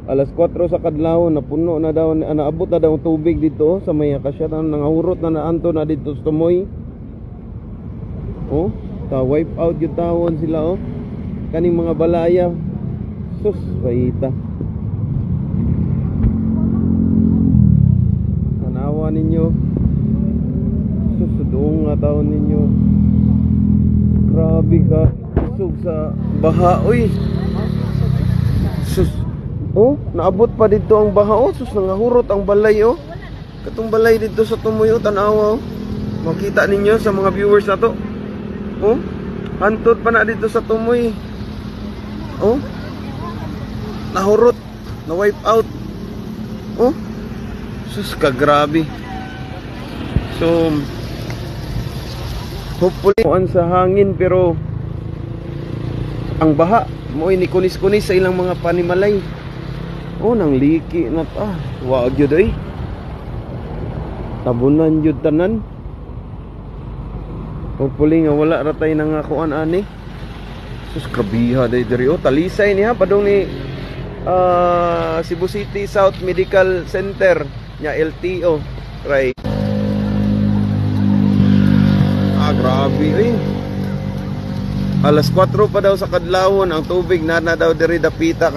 Alas 4 sa kadlaw, napuno na daw, naabot na daw tubig dito sa may akasya, nangahurot na naanto na dito sa tumoy. Oh, ta wipe out yung tawon sila, oh. Kaning mga balaya. Sus, bayita. Tanawa ninyo. Sus, doon nga tawon ninyo. Grabe ka. Sug sa baha, oy. Sus. Oh, naabot pa dito ang baha, oh. Sus, nangahurot ang balay, oh. Katong balay dito sa tumoy, oh, tanawa, oh. Makita ninyo sa mga viewers na to. Oh, hantod pa na dito sa tumoy. Oh, nahurot, na wipe out. Oh, sus ka, grabe. So, hopefully sa hangin, pero ang baha mo ini kunis-kunis sa ilang mga panimalay. Oh, nang liki na ta. Waag yun ay. Tabunan yun tanan. Hopefully nga wala ratay na nga kuan ani. Sus, krabiha day diri. Oh, talisay niya padong ni Cebu City South Medical Center nya LTO. Right. Grabe eh. Alas 4 pa daw sa kadlawon ang tubig na daw diri dapita.